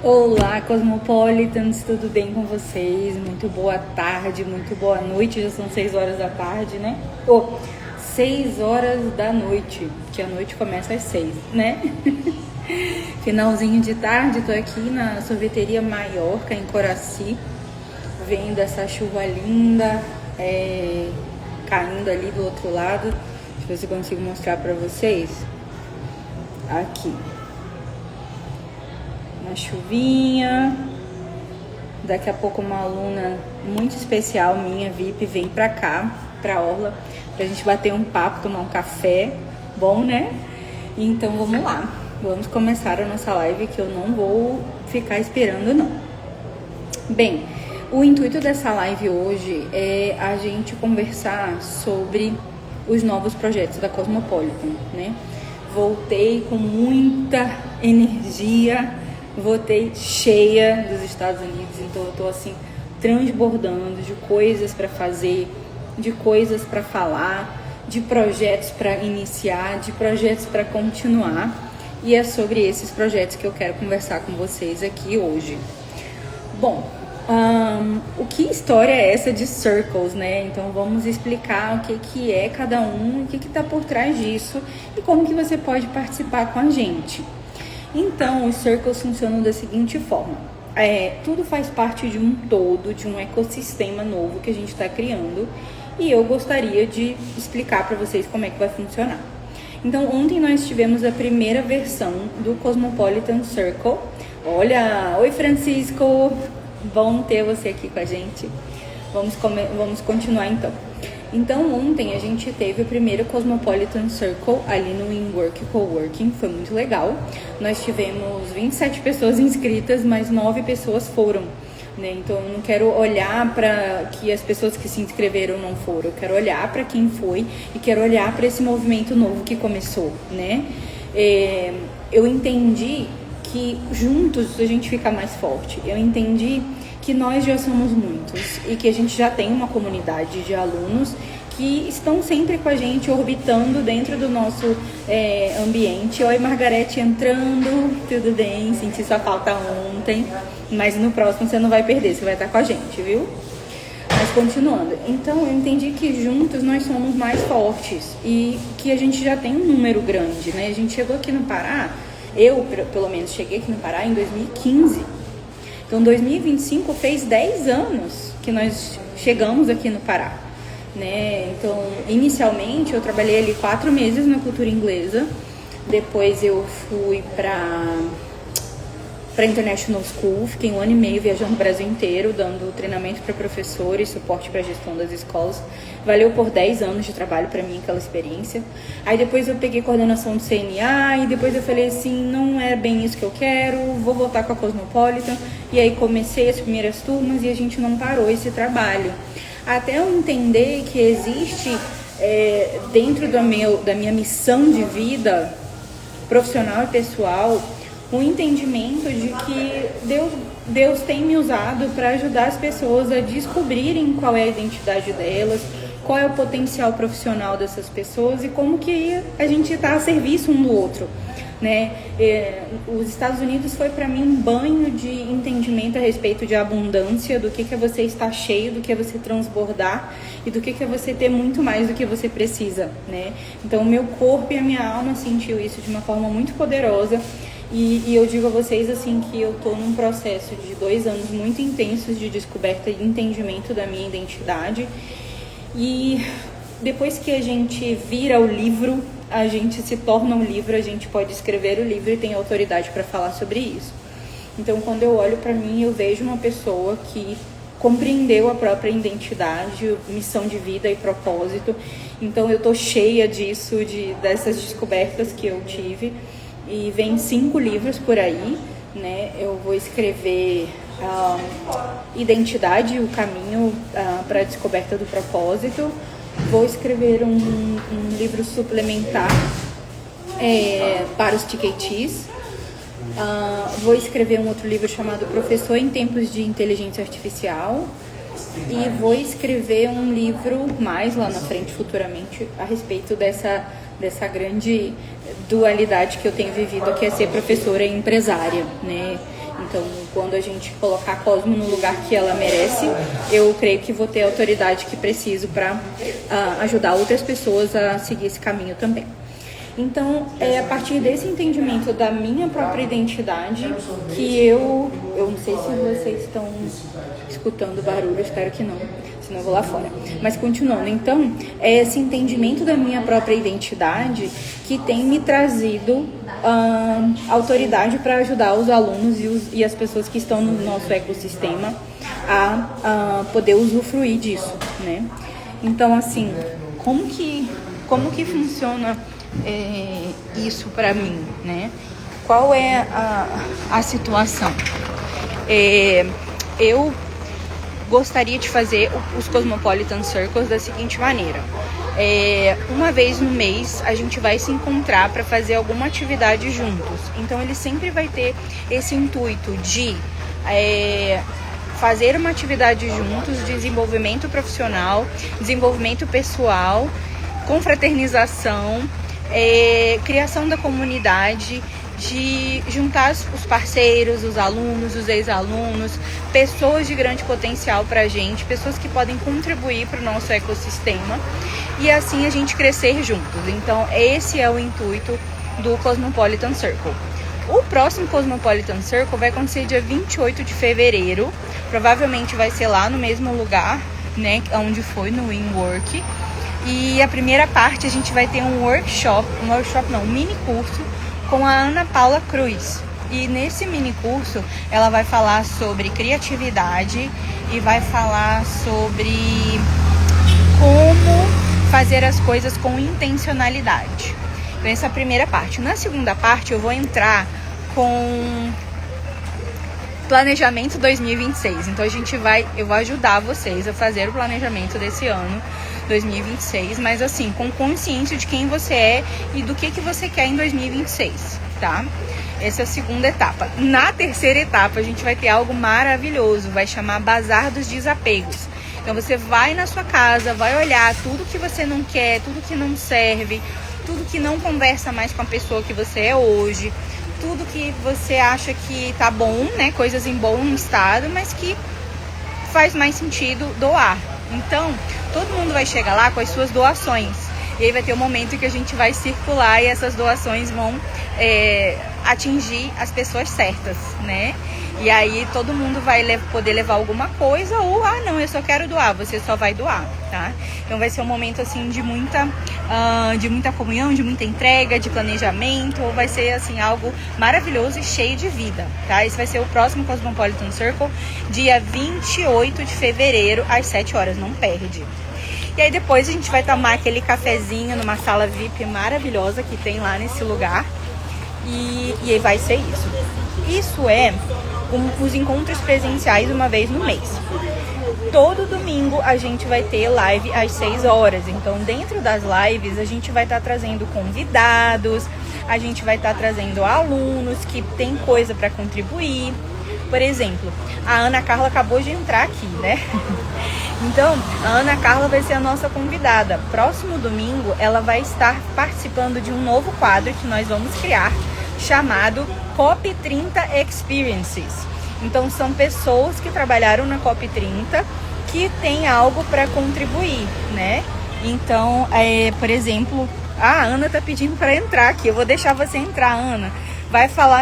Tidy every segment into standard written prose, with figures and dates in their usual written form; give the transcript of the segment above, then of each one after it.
Olá, Cosmopolitans, tudo bem com vocês? Muito boa tarde, muito boa noite, já são 6 horas da tarde, né? 6 horas da noite, que a noite começa às 6, né? Finalzinho de tarde, tô aqui na sorveteria Maiorca, em Coraci, vendo essa chuva linda, caindo ali do outro lado. Deixa eu ver se eu consigo mostrar pra vocês. Aqui. Uma chuvinha. Daqui a pouco uma aluna muito especial minha, VIP, vem pra cá, pra Orla, pra gente bater um papo, tomar um café. Bom, né? Então vamos lá. Vamos começar a nossa live, que eu não vou ficar esperando, não. Bem, o intuito dessa live hoje é a gente conversar sobre os novos projetos da Cosmopolitan, né? Voltei com muita energia, voltei cheia dos Estados Unidos, então eu tô assim transbordando de coisas para fazer, de coisas para falar, de projetos para iniciar, de projetos para continuar, e é sobre esses projetos que eu quero conversar com vocês aqui hoje. Bom, o que história é essa de Circles, né? Então vamos explicar o que é cada um, o que está por trás disso e como que você pode participar com a gente. Então, os Circles funcionam da seguinte forma. Tudo faz parte de um todo, de um ecossistema novo que a gente está criando, e eu gostaria de explicar para vocês como é que vai funcionar. Então, ontem nós tivemos a primeira versão do Cosmopolitan Circle. Olha, oi Francisco, bom ter você aqui com a gente. Vamos continuar então. Então, ontem a gente teve o primeiro Cosmopolitan Circle ali no InWork Coworking, foi muito legal. Nós tivemos 27 pessoas inscritas, mas 9 pessoas foram, né? Então, eu não quero olhar para que as pessoas que se inscreveram não foram, eu quero olhar para quem foi e quero olhar para esse movimento novo que começou, né? Eu entendi que juntos a gente fica mais forte. Eu entendi que nós já somos muitos e que a gente já tem uma comunidade de alunos que estão sempre com a gente, orbitando dentro do nosso ambiente. Oi, Margarete entrando, tudo bem? Senti sua falta ontem, mas no próximo você não vai perder, você vai estar com a gente, viu? Mas continuando, então eu entendi que juntos nós somos mais fortes e que a gente já tem um número grande, né? A gente chegou aqui no Pará, eu pelo menos cheguei aqui no Pará em 2015. Então, 2025 fez 10 anos que nós chegamos aqui no Pará, né? Então, inicialmente, eu trabalhei ali 4 meses na cultura inglesa. Depois eu fui para International School, fiquei 1 ano e meio viajando o Brasil inteiro, dando treinamento para professores, suporte para gestão das escolas. Valeu por 10 anos de trabalho para mim aquela experiência. Aí depois eu peguei coordenação do CNA e depois eu falei assim, não é bem isso que eu quero, vou voltar com a Cosmopolitan. E aí comecei as primeiras turmas e a gente não parou esse trabalho. Até eu entender que existe dentro da minha missão de vida profissional e pessoal, um entendimento de que Deus tem me usado para ajudar as pessoas a descobrirem qual é a identidade delas, qual é o potencial profissional dessas pessoas e como que a gente está a serviço um do outro, né? Os Estados Unidos foi para mim um banho de entendimento a respeito de abundância, do que é você estar cheio, do que é você transbordar e do que é você ter muito mais do que você precisa, né? Então o meu corpo e a minha alma sentiu isso de uma forma muito poderosa. E eu digo a vocês assim que eu tô num processo de 2 anos muito intensos de descoberta e entendimento da minha identidade. E depois que a gente vira o livro, a gente se torna um livro, a gente pode escrever o livro e tem autoridade para falar sobre isso. Então, quando eu olho para mim, eu vejo uma pessoa que compreendeu a própria identidade, missão de vida e propósito. Então, eu tô cheia disso, dessas descobertas que eu tive. E vem 5 livros por aí, né? Eu vou escrever Identidade, o caminho para a descoberta do propósito. Vou escrever um livro suplementar para os TKTs. Vou escrever um outro livro chamado Professor em Tempos de Inteligência Artificial. E vou escrever um livro mais lá na frente, futuramente, a respeito dessa grande dualidade que eu tenho vivido, que é ser professora e empresária, né? Então, quando a gente colocar a Cosmo no lugar que ela merece, eu creio que vou ter a autoridade que preciso para ajudar outras pessoas a seguir esse caminho também. Então, é a partir desse entendimento da minha própria identidade que eu não sei se vocês estão escutando barulho, espero que não, senão eu vou lá fora. Mas continuando, então, é esse entendimento da minha própria identidade que tem me trazido autoridade para ajudar os alunos e as pessoas que estão no nosso ecossistema a poder usufruir disso, né? Então, assim, como que funciona isso para mim, né? Qual é a situação? Eu gostaria de fazer os Cosmopolitan Circles da seguinte maneira. Uma vez no mês a gente vai se encontrar para fazer alguma atividade juntos. Então ele sempre vai ter esse intuito de fazer uma atividade juntos, desenvolvimento profissional, desenvolvimento pessoal, confraternização, criação da comunidade, de juntar os parceiros, os alunos, os ex-alunos, pessoas de grande potencial para a gente, pessoas que podem contribuir para o nosso ecossistema e assim a gente crescer juntos. Então esse é o intuito do Cosmopolitan Circle. O próximo Cosmopolitan Circle vai acontecer dia 28 de fevereiro, provavelmente vai ser lá no mesmo lugar, né, onde foi no WinWork. E a primeira parte a gente vai ter um mini curso com a Ana Paula Cruz. E nesse mini curso ela vai falar sobre criatividade e vai falar sobre como fazer as coisas com intencionalidade. Então essa é a primeira parte. Na segunda parte eu vou entrar com planejamento 2026. Então eu vou ajudar vocês a fazer o planejamento desse ano 2026, mas assim, com consciência de quem você é e do que você quer em 2026, tá? Essa é a segunda etapa. Na terceira etapa, a gente vai ter algo maravilhoso, vai chamar Bazar dos Desapegos. Então você vai na sua casa, vai olhar tudo que você não quer, tudo que não serve, tudo que não conversa mais com a pessoa que você é hoje, tudo que você acha que tá bom, né? Coisas em bom estado, mas que faz mais sentido doar. Então, todo mundo vai chegar lá com as suas doações. E aí vai ter um momento que a gente vai circular e essas doações vão atingir as pessoas certas, né? E aí todo mundo vai poder levar alguma coisa ou, não, eu só quero doar, você só vai doar, tá? Então vai ser um momento, assim, de muita comunhão, de muita entrega, de planejamento, vai ser, assim, algo maravilhoso e cheio de vida, tá? Esse vai ser o próximo Cosmopolitan Circle, dia 28 de fevereiro, às 7 horas, não perde. E aí depois a gente vai tomar aquele cafezinho numa sala VIP maravilhosa que tem lá nesse lugar. E aí vai ser isso. Isso é os encontros presenciais uma vez no mês. Todo domingo a gente vai ter live às 6 horas. Então, dentro das lives, a gente vai estar trazendo convidados, a gente vai estar trazendo alunos que têm coisa para contribuir. Por exemplo, a Ana Carla acabou de entrar aqui, né? Então, a Ana Carla vai ser a nossa convidada. Próximo domingo, ela vai estar participando de um novo quadro que nós vamos criar, chamado COP30 Experiences. Então, são pessoas que trabalharam na COP30 que têm algo para contribuir, né? Então, por exemplo, a Ana tá pedindo para entrar aqui. Eu vou deixar você entrar, Ana.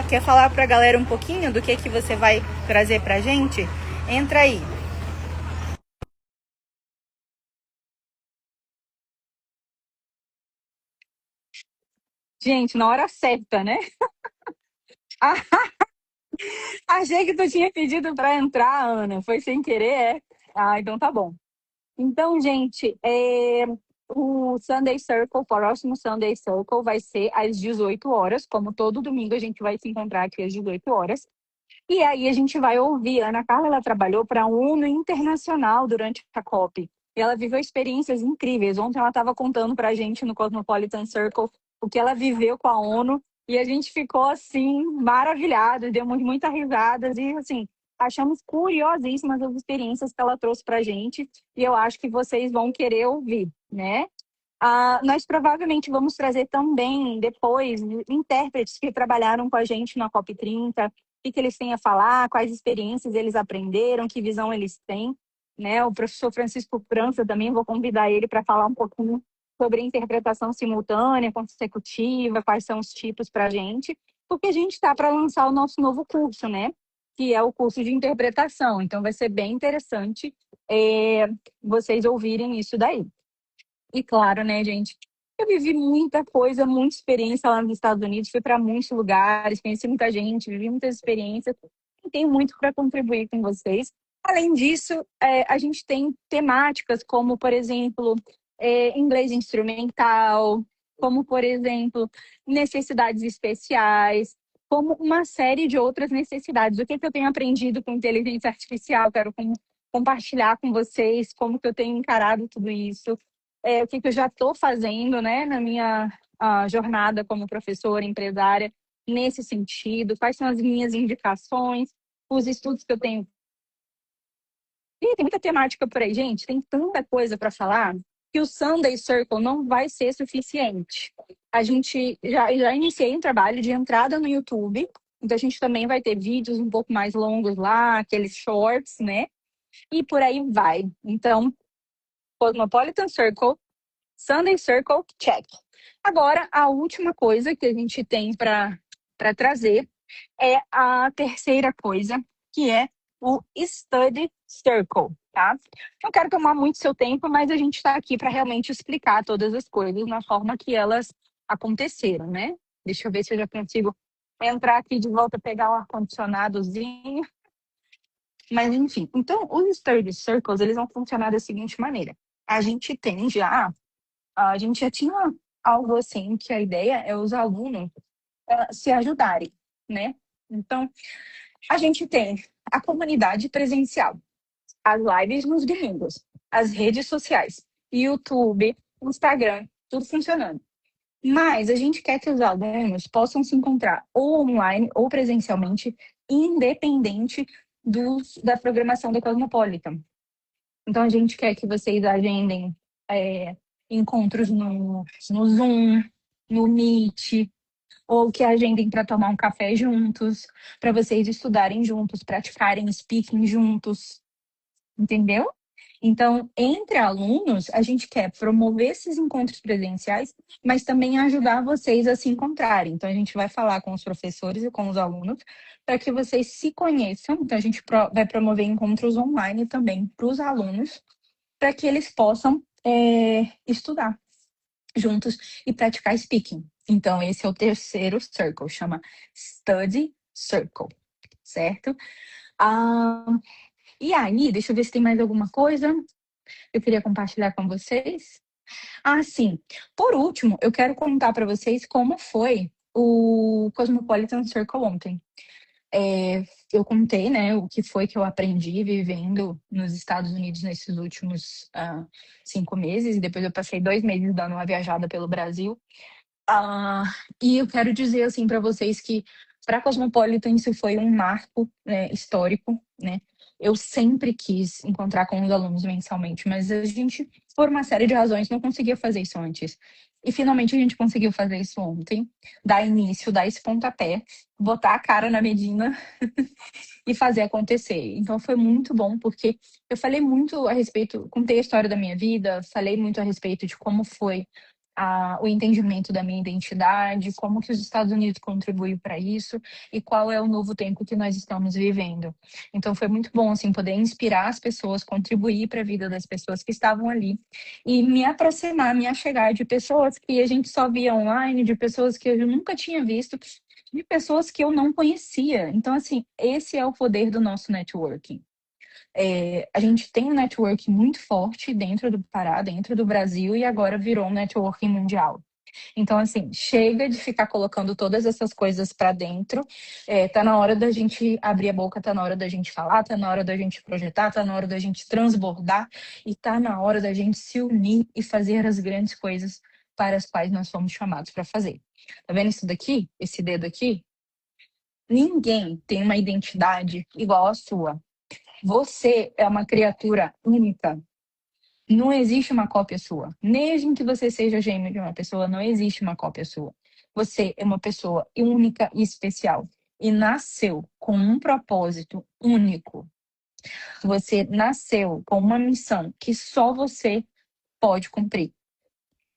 Quer falar pra galera um pouquinho do que você vai trazer pra gente? Entra aí. Gente, na hora certa, né? Achei que tu tinha pedido pra entrar, Ana. Foi sem querer, é? Então tá bom. Então, gente, o Sunday Circle, o próximo Sunday Circle vai ser às 18 horas. Como todo domingo a gente vai se encontrar aqui às 18 horas. E aí a gente vai ouvir. A Ana Carla, ela trabalhou para a ONU Internacional durante a COP. E ela viveu experiências incríveis. Ontem ela estava contando para a gente no Cosmopolitan Circle o que ela viveu com a ONU. E a gente ficou, assim, maravilhados. Demos muitas risadas e, assim, achamos curiosíssimas as experiências que ela trouxe para a gente. E eu acho que vocês vão querer ouvir, né? Nós provavelmente vamos trazer também, depois, intérpretes que trabalharam com a gente na COP30, que eles têm a falar, quais experiências eles aprenderam, que visão eles têm, né? O professor Francisco França também, vou convidar ele para falar um pouquinho sobre interpretação simultânea, consecutiva, quais são os tipos para a gente, porque a gente está para lançar o nosso novo curso, né? Que é o curso de interpretação. Então, vai ser bem interessante vocês ouvirem isso daí. E claro, né, gente? Eu vivi muita coisa, muita experiência lá nos Estados Unidos, fui para muitos lugares, conheci muita gente, vivi muitas experiências e tenho muito para contribuir com vocês. Além disso, a gente tem temáticas como, por exemplo, inglês instrumental, como, por exemplo, necessidades especiais, como uma série de outras necessidades. O que eu tenho aprendido com inteligência artificial? Quero compartilhar com vocês como que eu tenho encarado tudo isso. O que eu já estou fazendo, né, na minha jornada como professora, empresária, nesse sentido, quais são as minhas indicações, os estudos que eu tenho. E tem muita temática por aí, gente, tem tanta coisa para falar que o Sunday Circle não vai ser suficiente. A gente já iniciei um trabalho de entrada no YouTube, então a gente também vai ter vídeos um pouco mais longos lá, aqueles shorts, né? E por aí vai. Então, Cosmopolitan Circle, Sunday Circle, check. Agora, a última coisa que a gente tem para trazer é a terceira coisa, que é o Study Circle, tá? Não quero tomar muito seu tempo, mas a gente está aqui para realmente explicar todas as coisas na forma que elas aconteceram, né? Deixa eu ver se eu já consigo entrar aqui de volta, pegar o ar-condicionadozinho. Mas, enfim, então, os Study Circles, eles vão funcionar da seguinte maneira. A gente já tinha algo assim, que a ideia é os alunos se ajudarem, né? Então, a gente tem a comunidade presencial, as lives nos domingos, as redes sociais, YouTube, Instagram, tudo funcionando. Mas a gente quer que os alunos possam se encontrar ou online ou presencialmente, independente da programação da Cosmopolitan. Então, a gente quer que vocês agendem encontros no Zoom, no Meet, ou que agendem para tomar um café juntos, para vocês estudarem juntos, praticarem speaking juntos, entendeu? Então, entre alunos, a gente quer promover esses encontros presenciais, mas também ajudar vocês a se encontrarem. Então, a gente vai falar com os professores e com os alunos para que vocês se conheçam. Então, a gente vai promover encontros online também para os alunos, para que eles possam estudar juntos e praticar speaking. Então, esse é o terceiro circle, chama Study Circle, certo? E aí, deixa eu ver se tem mais alguma coisa que eu queria compartilhar com vocês. Sim. Por último, eu quero contar para vocês como foi o Cosmopolitan Circle ontem. Eu contei, né, o que foi que eu aprendi vivendo nos Estados Unidos nesses últimos 5 meses, e depois eu passei 2 meses dando uma viajada pelo Brasil. E eu quero dizer assim para vocês que para a Cosmopolitan isso foi um marco, né, histórico, né? Eu sempre quis encontrar com os alunos mensalmente, mas a gente, por uma série de razões, não conseguia fazer isso antes. E finalmente a gente conseguiu fazer isso ontem, dar início, dar esse pontapé, botar a cara na Medina e fazer acontecer. Então foi muito bom, porque eu falei muito a respeito, contei a história da minha vida, falei muito a respeito de como foi o entendimento da minha identidade, como que os Estados Unidos contribuiu para isso e qual é o novo tempo que nós estamos vivendo. Então foi muito bom assim poder inspirar as pessoas, contribuir para a vida das pessoas que estavam ali e me aproximar, me achegar de pessoas que a gente só via online, de pessoas que eu nunca tinha visto, de pessoas que eu não conhecia. Então assim, esse é o poder do nosso networking. A gente tem um networking muito forte dentro do Pará, dentro do Brasil, e agora virou um networking mundial. Então, assim, chega de ficar colocando todas essas coisas para dentro. Tá na hora da gente abrir a boca, tá na hora da gente falar, tá na hora da gente projetar, tá na hora da gente transbordar e tá na hora da gente se unir e fazer as grandes coisas para as quais nós fomos chamados para fazer. Tá vendo isso daqui? Esse dedo aqui? Ninguém tem uma identidade igual à sua. Você é uma criatura única. Não existe uma cópia sua. Mesmo que você seja gêmeo de uma pessoa, não existe uma cópia sua. Você é uma pessoa única e especial. e nasceu com um propósito único. Você nasceu com uma missão que só você pode cumprir.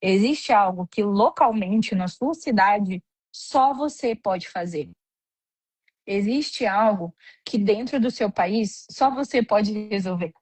Existe algo que localmente na sua cidade só você pode fazer. Existe algo que dentro do seu país só você pode resolver.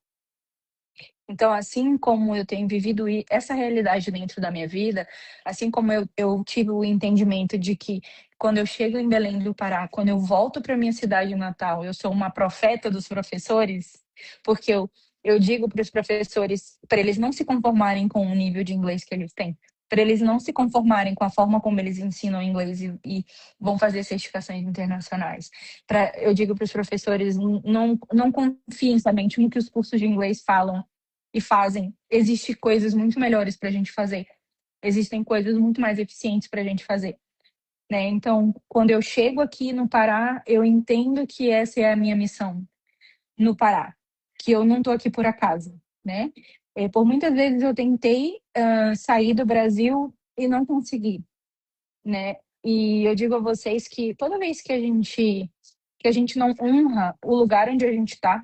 Então, assim como eu tenho vivido essa realidade dentro da minha vida, assim como eu tive o entendimento de que quando eu chego em Belém do Pará, quando eu volto para minha cidade natal, eu sou uma profeta dos professores, porque eu digo para os professores, para eles não se conformarem com o nível de inglês que eles têm, para eles não se conformarem com a forma como eles ensinam inglês e vão fazer certificações internacionais. Eu digo para os professores, não confiem somente no que os cursos de inglês falam e fazem. Existem coisas muito melhores para a gente fazer. Existem coisas muito mais eficientes para a gente fazer. Né? Então, quando eu chego aqui no Pará, eu entendo que essa é a minha missão no Pará, que eu não estou aqui por acaso. Né? Por muitas vezes eu tentei sair do Brasil e não consegui. Né? E eu digo a vocês que toda vez que a gente não honra o lugar onde a gente está,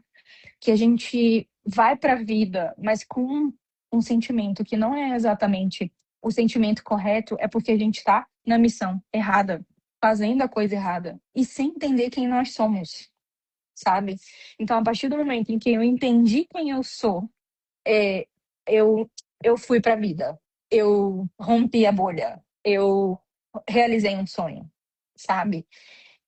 que a gente vai para a vida, mas com um sentimento que não é exatamente o sentimento correto, é porque a gente está na missão errada, fazendo a coisa errada e sem entender quem nós somos, sabe? Então, a partir do momento em que eu entendi quem eu sou, é, eu, eu fui para a vida, eu rompi a bolha, eu realizei um sonho, sabe?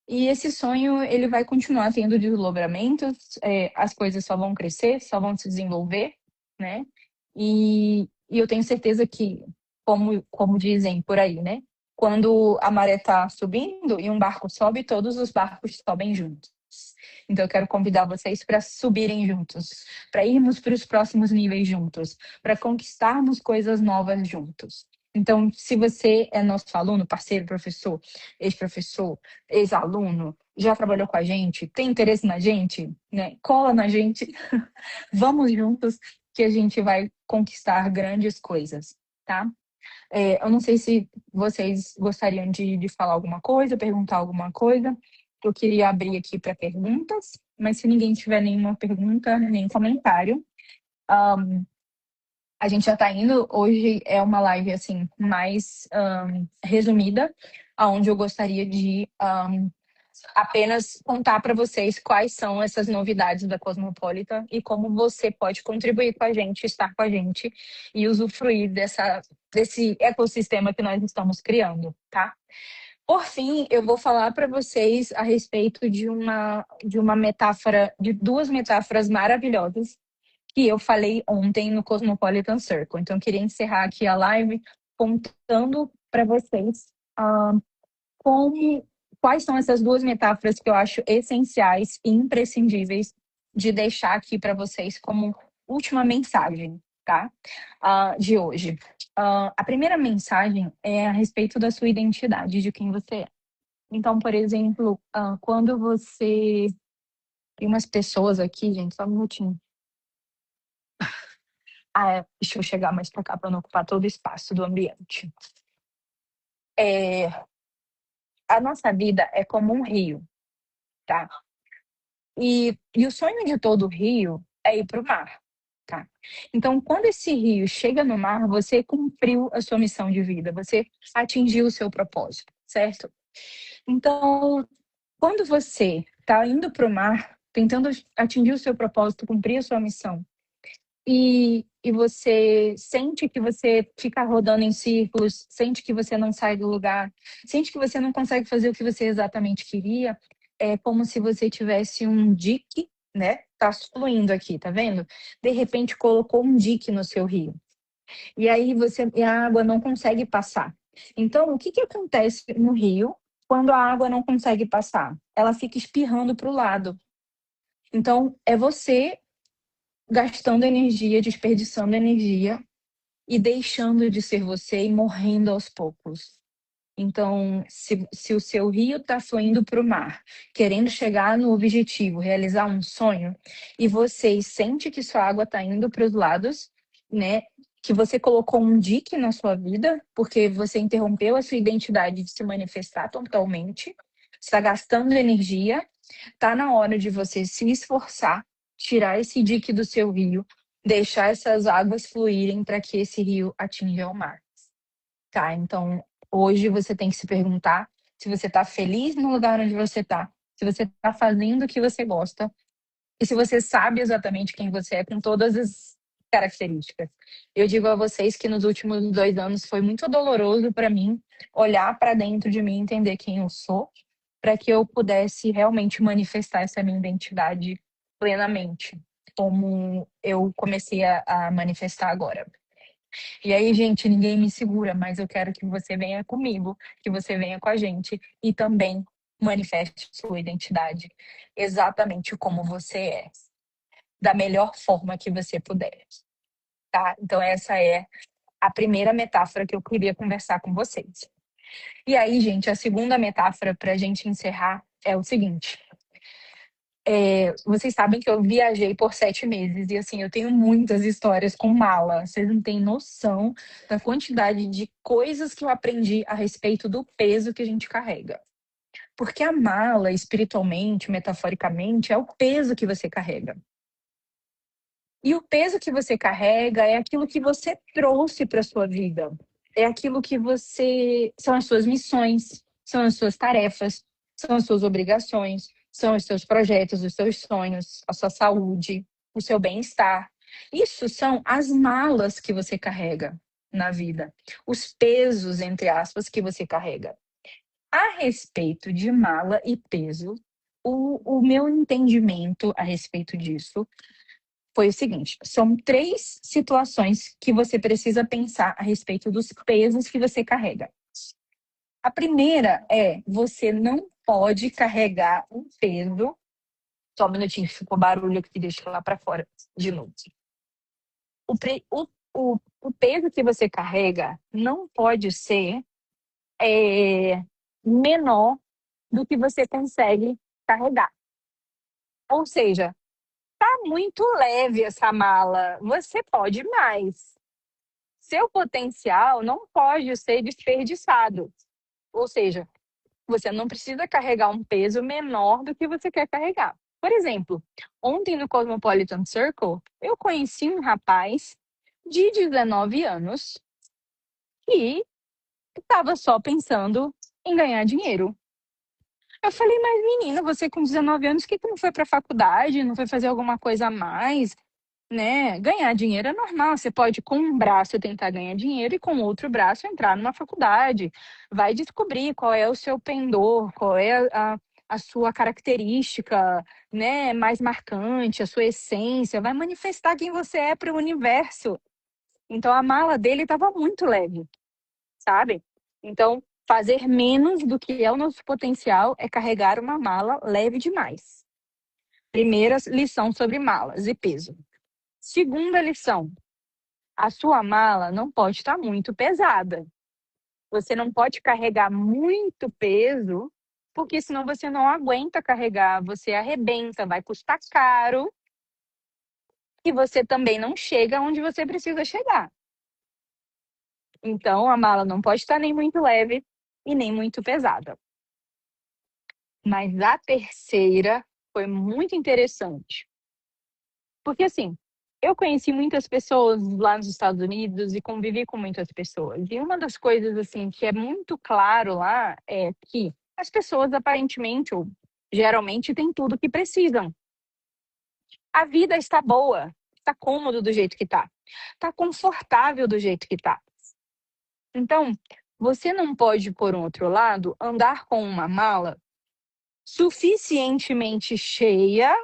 E esse sonho, ele vai continuar tendo desdobramentos, as coisas só vão crescer, só vão se desenvolver, né? E eu tenho certeza que, como dizem por aí, né? Quando a maré está subindo e um barco sobe, todos os barcos sobem juntos. Então, eu quero convidar vocês para subirem juntos, para irmos para os próximos níveis juntos, para conquistarmos coisas novas juntos. Então, se você é nosso aluno, parceiro, professor, ex-professor, ex-aluno, já trabalhou com a gente, tem interesse na gente, né? Cola na gente, vamos juntos que a gente vai conquistar grandes coisas, tá? Eu não sei se vocês gostariam de falar alguma coisa, perguntar alguma coisa. Eu queria abrir aqui para perguntas, mas se ninguém tiver nenhuma pergunta, nem comentário, a gente já está indo. Hoje é uma live assim mais resumida, aonde eu gostaria de apenas contar para vocês quais são essas novidades da Cosmopolitan e como você pode contribuir com a gente, estar com a gente e usufruir desse ecossistema que nós estamos criando, tá? Por fim, eu vou falar para vocês a respeito de uma metáfora, de duas metáforas maravilhosas que eu falei ontem no Cosmopolitan Circle. Então, eu queria encerrar aqui a live contando para vocês como, quais são essas duas metáforas que eu acho essenciais e imprescindíveis de deixar aqui para vocês como última mensagem, tá? De hoje. A primeira mensagem é a respeito da sua identidade, de quem você é. Então, por exemplo, quando você... Tem umas pessoas aqui, gente, só um minutinho. Deixa eu chegar mais para cá para não ocupar todo o espaço do ambiente. A nossa vida é como um rio, tá? E o sonho de todo rio é ir para o mar, tá? Então, quando esse rio chega no mar, você cumpriu a sua missão de vida, você atingiu o seu propósito, certo? Então, quando você está indo para o mar, tentando atingir o seu propósito, cumprir a sua missão, e você sente que você fica rodando em círculos, sente que você não sai do lugar, sente que você não consegue fazer o que você exatamente queria, é como se você tivesse um dique, né? Tá fluindo aqui, tá vendo? De repente colocou um dique no seu rio. E aí a água não consegue passar. Então, o que acontece no rio quando a água não consegue passar? Ela fica espirrando para o lado. Então, é você gastando energia, desperdiçando energia e deixando de ser você e morrendo aos poucos. Então, se o seu rio está fluindo para o mar, querendo chegar no objetivo, realizar um sonho, e você sente que sua água está indo para os lados, né? Que você colocou um dique na sua vida, porque você interrompeu a sua identidade de se manifestar totalmente, está gastando energia, tá na hora de você se esforçar, tirar esse dique do seu rio, deixar essas águas fluírem para que esse rio atinja o mar, tá? Então, hoje você tem que se perguntar se você está feliz no lugar onde você está, se você está fazendo o que você gosta e se você sabe exatamente quem você é com todas as características. Eu digo a vocês que nos últimos 2 anos foi muito doloroso para mim olhar para dentro de mim, entender quem eu sou, para que eu pudesse realmente manifestar essa minha identidade plenamente, como eu comecei a manifestar agora. E aí, gente, ninguém me segura, mas eu quero que você venha comigo, que você venha com a gente e também manifeste sua identidade exatamente como você é, da melhor forma que você puder, tá? Então, essa é a primeira metáfora que eu queria conversar com vocês. E aí, gente, a segunda metáfora para a gente encerrar é o seguinte. Vocês sabem que eu viajei por 7 meses e assim, eu tenho muitas histórias com mala. Vocês não têm noção da quantidade de coisas que eu aprendi a respeito do peso que a gente carrega. Porque a mala, espiritualmente, metaforicamente, é o peso que você carrega. E o peso que você carrega é aquilo que você trouxe para sua vida. É aquilo que você. São as suas missões, são as suas tarefas, são as suas obrigações, são os seus projetos, os seus sonhos, a sua saúde, o seu bem-estar. Isso são as malas que você carrega na vida. Os pesos, entre aspas, que você carrega. A respeito de mala e peso, o meu entendimento a respeito disso foi o seguinte: são 3 situações que você precisa pensar a respeito dos pesos que você carrega. A primeira é: você não pode carregar um peso. Só um minutinho, ficou barulho aqui, deixa eu lá para fora de novo. O peso que você carrega não pode ser menor do que você consegue carregar. Ou seja, tá muito leve essa mala, você pode mais. Seu potencial não pode ser desperdiçado. Ou seja, você não precisa carregar um peso menor do que você quer carregar. Por exemplo, ontem no Cosmopolitan Circle, eu conheci um rapaz de 19 anos que estava só pensando em ganhar dinheiro. Eu falei, mas menina, você com 19 anos, que não foi para a faculdade, não foi fazer alguma coisa a mais? Né? Ganhar dinheiro é normal. Você pode, com um braço, tentar ganhar dinheiro e com o outro braço entrar numa faculdade. Vai descobrir qual é o seu pendor, qual é a sua característica, né, mais marcante, a sua essência. Vai manifestar quem você é para o universo. Então, a mala dele estava muito leve, sabe? Então, fazer menos do que é o nosso potencial é carregar uma mala leve demais. Primeira lição sobre malas e peso. Segunda lição: a sua mala não pode estar muito pesada. Você não pode carregar muito peso, porque senão você não aguenta carregar, você arrebenta, vai custar caro e você também não chega onde você precisa chegar. Então, a mala não pode estar nem muito leve e nem muito pesada. Mas a terceira foi muito interessante. Porque assim, eu conheci muitas pessoas lá nos Estados Unidos e convivi com muitas pessoas. E uma das coisas assim que é muito claro lá é que as pessoas aparentemente ou geralmente têm tudo o que precisam. A vida está boa, está cômodo do jeito que está confortável do jeito que está. Então, você não pode, por um outro lado, andar com uma mala suficientemente cheia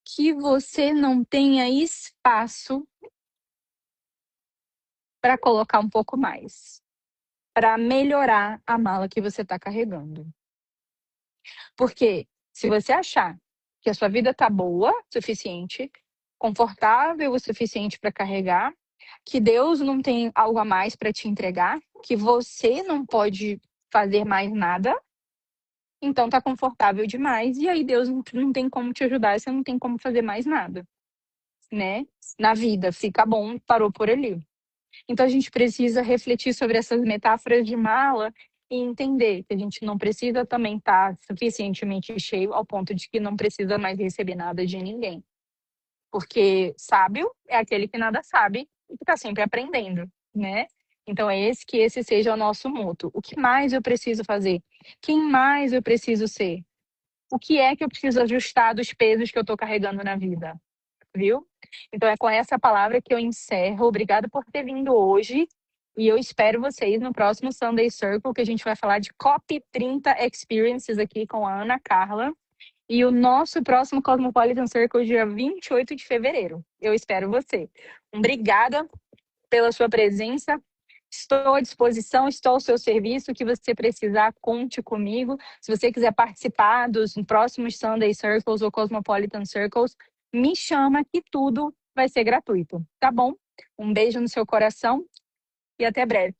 que você não tenha espaço para colocar um pouco mais, para melhorar a mala que você está carregando. Porque se você achar que a sua vida está boa o suficiente, confortável o suficiente para carregar, que Deus não tem algo a mais para te entregar, que você não pode fazer mais nada, então tá confortável demais e aí Deus não tem como te ajudar, você não tem como fazer mais nada, né? Na vida, fica bom, parou por ali. Então a gente precisa refletir sobre essas metáforas de mala e entender que a gente não precisa também estar suficientemente cheio ao ponto de que não precisa mais receber nada de ninguém. Porque sábio é aquele que nada sabe e que está sempre aprendendo, né? Então é que esse seja o nosso mútuo. O que mais eu preciso fazer? Quem mais eu preciso ser? O que é que eu preciso ajustar dos pesos que eu estou carregando na vida? Viu? Então é com essa palavra que eu encerro. Obrigada por ter vindo hoje. E eu espero vocês no próximo Sunday Circle, que a gente vai falar de COP 30 Experiences aqui com a Ana Carla. E o nosso próximo Cosmopolitan Circle, dia 28 de fevereiro. Eu espero você. Obrigada pela sua presença. Estou à disposição, estou ao seu serviço. O que você precisar, conte comigo. Se você quiser participar dos próximos Sunday Circles ou Cosmopolitan Circles, me chama que tudo vai ser gratuito, tá bom? Um beijo no seu coração e até breve.